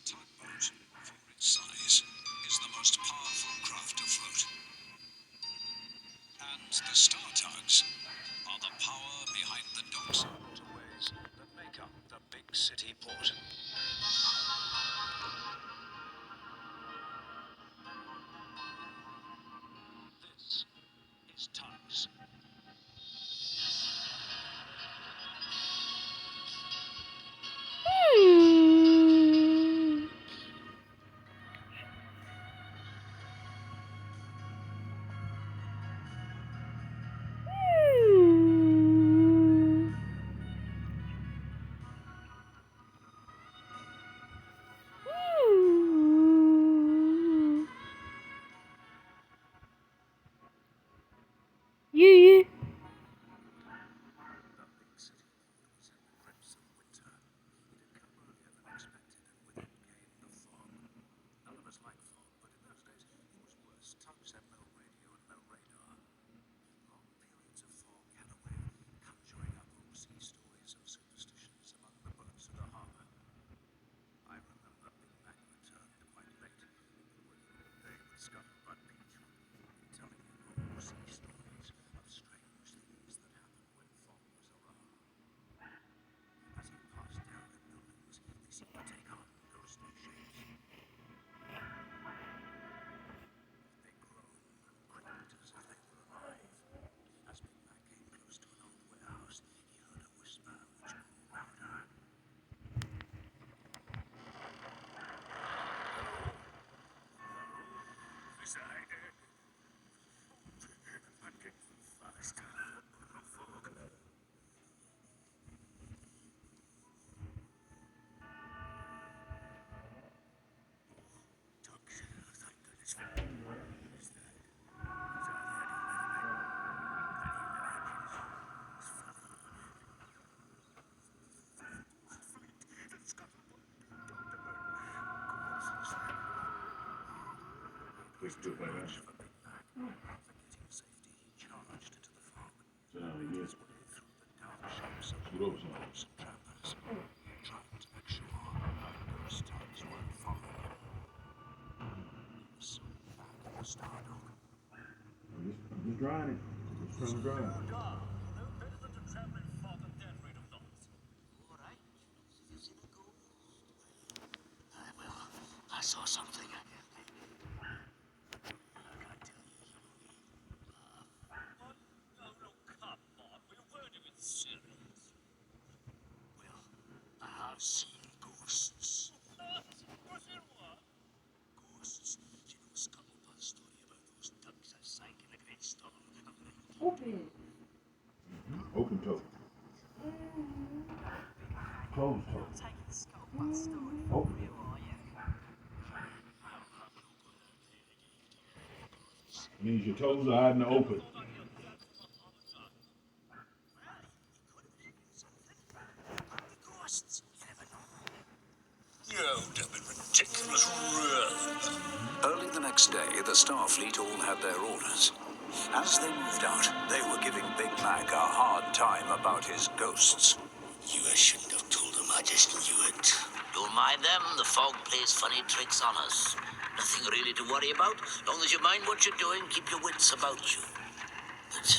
Tugboat, for its size, is the most powerful craft afloat. And the Star Tugs are the power behind the docks and waterways that make up the big city port. This is Tugs. You. The big city was in the grips of winter. It had come earlier than expected, and with it came the fog. None of us liked fog, but in those days it was worse. Tugs had no radio and no radar. Long periods of fog had a way of conjuring up old sea stories and superstitions among the boats of the harbour. I remember Big Mac returned quite late, working all day with Scuttlebutt Beach, telling me old sea stories of strange things that happened when fog was around. As he passed down the buildings, they seemed to take on ghostly shapes. They groaned and creaked as if they were alive. As Big Mac came close to an old warehouse, he heard a whisper which grew louder. Is I there? I'm getting faster. Fog. Tugs, thank goodness for that. Is that? Too much for Big Mac. Forgetting safety, he charged into the fog, made his way through the dark shapes of boats and trappers, trying to make sure those tugs weren't following him. He was soon back at the Star Dock. I'm just drying it. Just trying to dry it. No better than to travel in fog and get rid of thoughts. All right, you see the ghost? Well, I saw something. Well, I have seen ghosts. Ghosts. You know Scuttlebutt's story about those tugs that sank in the great storm of 19... Open toe. Closed toe. Taking the Scuttlebutt story Oh. for real, are you? Means your toes are out in the open. Ghosts. You never know. You don't be ridiculous, really. Early the next day, the Starfleet all had their orders. As they moved out, they were giving Big Mac a hard time about his ghosts. You shouldn't have told him, I just knew it. Don't mind them, the fog plays funny tricks on us. Nothing really to worry about. Long as you mind what you're doing, keep your wits about you. But,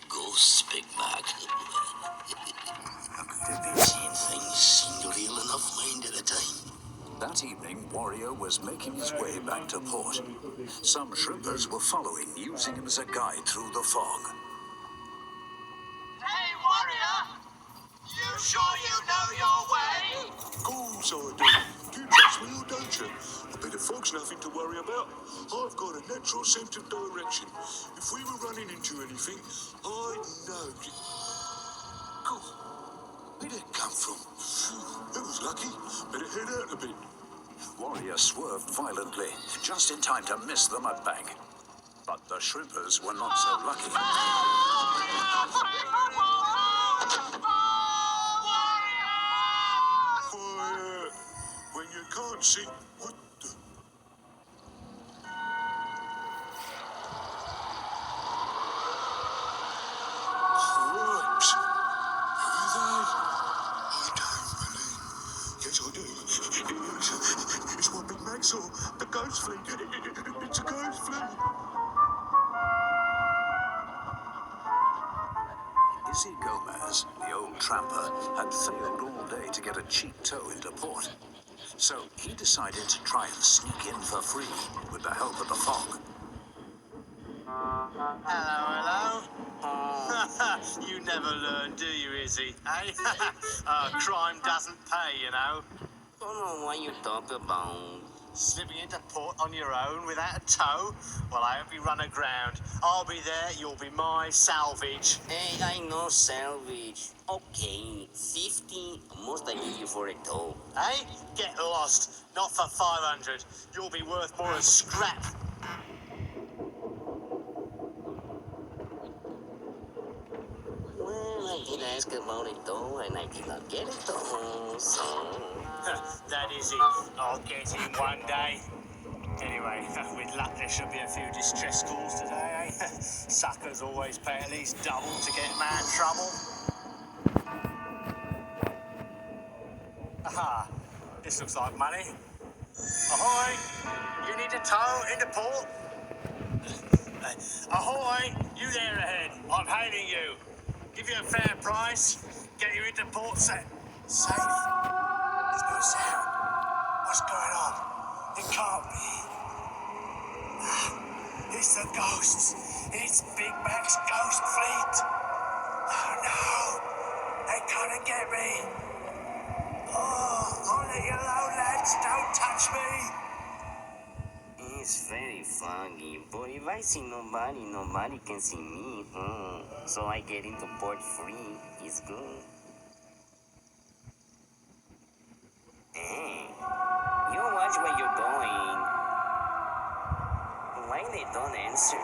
ghosts, Big Mac. They've been seeing things seemed real enough mind at the time. That evening, Warrior was making his way back to port. Some shrimpers were following, using him as a guide through the fog. Hey, Warrior! You sure you know your way? Course I do. You trust me or don't you? A bit of fog's nothing to worry about. I've got a natural sense of direction. If we were running into anything, I'd know. God, where'd it come from? That was lucky. Better head out a bit. Warrior swerved violently, just in time to miss the mudbank. But the shrimpers were not so lucky. Quiet. When you can't see... What the... Cripes. Izzy Gomez, the old tramper, had failed all day to get a cheap tow into port. So he decided to try and sneak in for free with the help of the fog. Hello, hello. You never learn, do you, Izzy? Eh? Crime doesn't pay, you know. Don't know what you talk about. Slipping into port on your own without a tow? Well, I hope you run aground. I'll be there, you'll be my salvage. Hey, I know salvage. Okay, 50. Most I give you for a tow. Eh? Get lost. Not for 500. You'll be worth more as scrap. Well, I did ask about it though, and I did not get it though, so... That is it. I'll get him one day. Anyway, with luck there should be a few distress calls today, eh? Suckers always pay at least double to get man trouble. Aha, this looks like money. Ahoy! You need a tow into port? Ahoy! You there ahead. I'm hailing you. Give you a fair price. Get you into port safe. Safe? There's no sound. What's going on? It can't be. It's the ghosts. It's Big Mac's ghost fleet. Oh no! They come and get me. Oh, I'll let you alone, lads. Don't touch me. It's very foggy, but if I see nobody, nobody can see me. So I get into port free. It's good. Hey, you watch where you're going. Why they don't answer?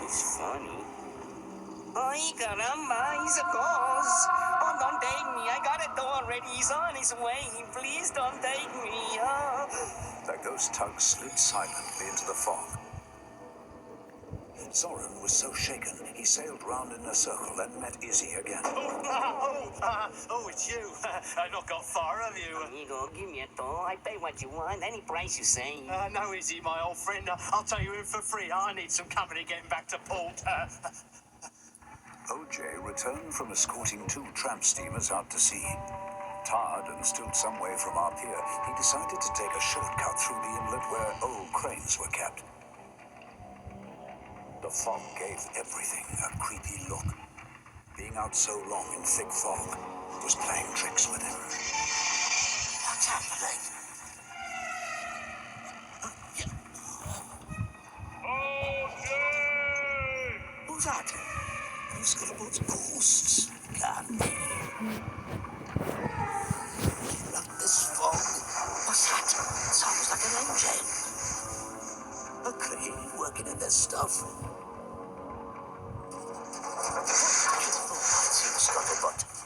It's funny. Ay, caramba, he's a ghost. Oh, don't take me. I got it already. He's on his way. Please don't take me. Oh. The ghost tug slid silently into the fog. Zorran was so shaken, he sailed round in a circle and met Izzy again. Oh, it's you. Not got far, have you? Amigo, give me a tow. I pay what you want. Any price you say. No, Izzy, my old friend. I'll take you in for free. I need some company getting back to port. OJ returned from escorting 2 tramp steamers out to sea. Tired and still some way from our pier, he decided to take a shortcut through the inlet where old cranes were kept. The fog gave everything a creepy look. Being out so long in thick fog was playing tricks with him. What's happening? Who's that? Who's got about ghosts? Can't be. Not this fog. What's that? Sounds like an engine. A crane working in this stuff.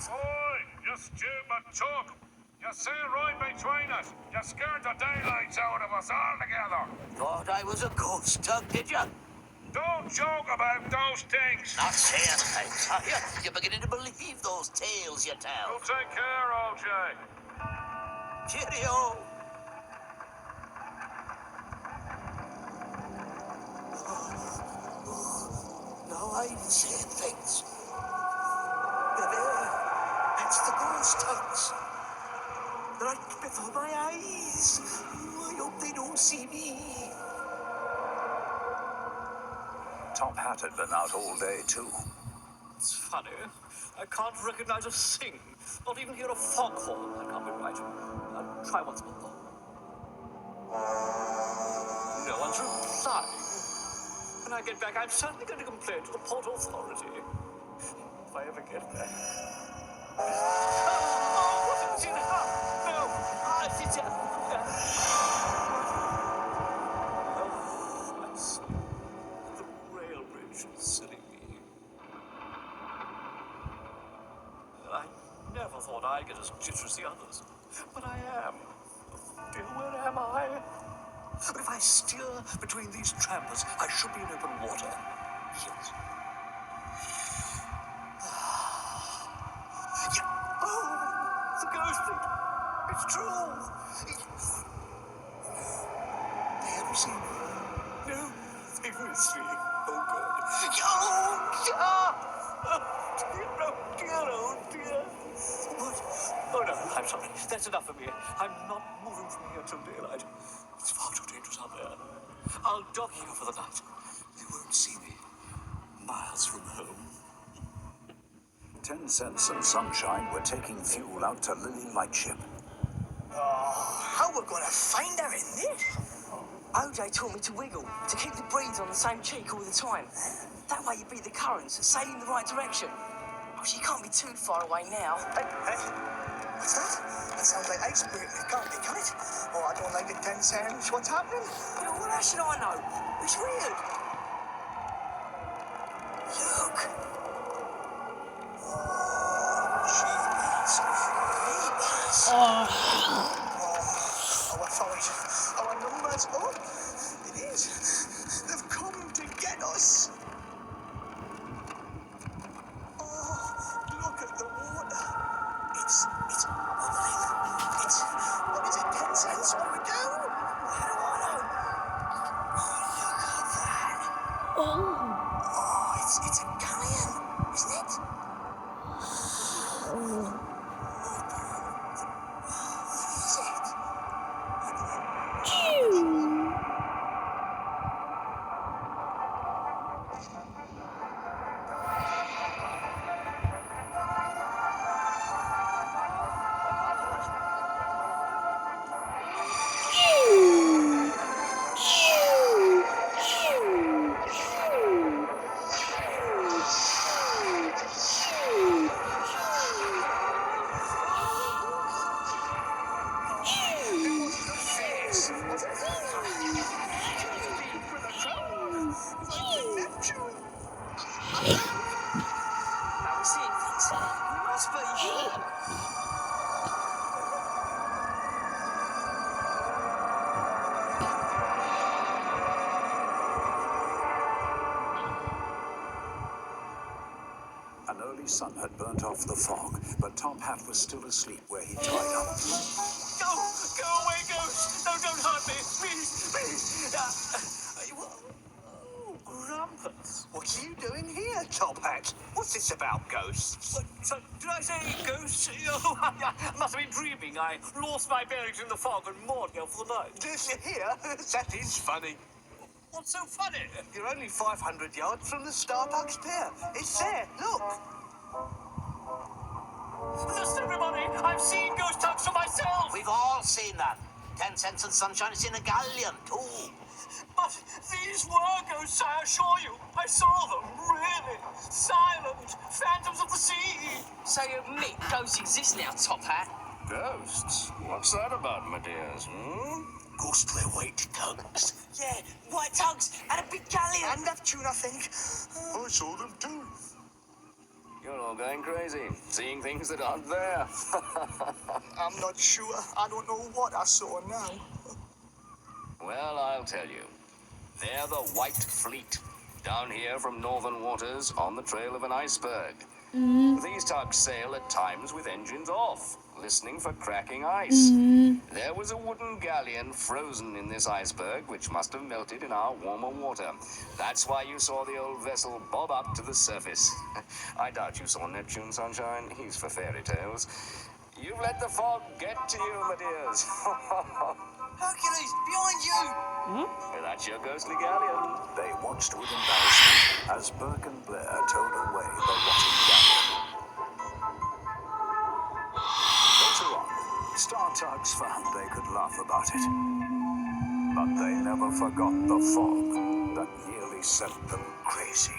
Oi, you stupid took! You sail right between us. You scared the daylights out of us altogether. Thought I was a ghost tug, did you? Don't joke about those things. Not saying things, are you? You're beginning to believe those tales you tell. You take care, OJ. Cheerio! Now I'm saying things. They're there. That's the ghost tugs. Right before my eyes. I hope they don't see me. Top Hat had been out all day, too. It's funny. I can't recognize a thing. Not even hear a foghorn. That can't be right. I'll try once more. No one's replying. When I get back, I'm certainly going to complain to the Port Authority. If I ever get back. Oh, what is it now? No! It's I see. The rail bridge is silly me. I never thought I'd get as jittery as the others. But I am. Dear, where am I? But if I steer between these trampers, I should be in open water. Yes. Yeah. Oh, the ghost thing. It's true. They haven't seen me. No, they will see. Oh, God. Oh, yeah. Oh, dear, no. I'm sorry. That's enough of me. I'm not moving from here till daylight. It's far too dangerous out there. I'll dock here for the night. They won't see me. Miles from home. 10 Cents and Sunshine were taking fuel out to Lily Lightship. How we're gonna find her in this? OJ taught me to wiggle, to keep the breeze on the same cheek all the time. That way you beat the currents, sailing the right direction. Oh, she can't be too far away now. Hey, what's that? That sounds like iceberg. It can't be, can it? Oh, I don't like it, 10 Cents. What's happening? Well, what else should I know? It's weird. Look. Oh, our forest. Our numbers. Oh, it is. They've come to get us. Oh, look at the water. It's bubbling. It's, what is it, 10 Cents? What do we do? How do I know? Oh, look at that. Oh, it's a galleon, isn't it? Now we're seeing things. We must be. An early sun had burnt off the fog, but Top Hat was still asleep where he tied up. Go away, ghost! No, don't hurt me, please, please. Grumpus. What are you doing here, Top Hat? What's this about ghosts? So, did I say ghost? Oh, I must have been dreaming. I lost my bearings in the fog and moored here for the night. This here? That is funny. What's so funny? You're only 500 yards from the Starbucks Pier. It's there, look. Listen, everybody, I've seen ghost tugs for myself. We've all seen that. 10 Cents and Sunshine is in a galleon, too. But these were ghosts, I assure you. I saw them, really. Silent, phantoms of the sea. So you admit ghosts exist now, Top Hat? Ghosts? What's that about, my dears? Ghostly white Tugs. Yeah, white tugs and a big galleon. And Neptune, I think. I saw them too. You're all going crazy, seeing things that aren't there. I'm not sure. I don't know what I saw now. Well, I'll tell you. They're the White Fleet, down here from northern waters on the trail of an iceberg. These tugs sail at times with engines off, listening for cracking ice. There was a wooden galleon frozen in this iceberg, which must have melted in our warmer water. That's why you saw the old vessel bob up to the surface. I doubt you saw Neptune, Sunshine. He's for fairy tales. You've let the fog get to you, my dears. Hercules, behind you! That's your ghostly galleon. They watched with embarrassment as Burke and Blair towed away the rotting galleon. Later on, Star Tugs found they could laugh about it. But they never forgot the fog that nearly sent them crazy.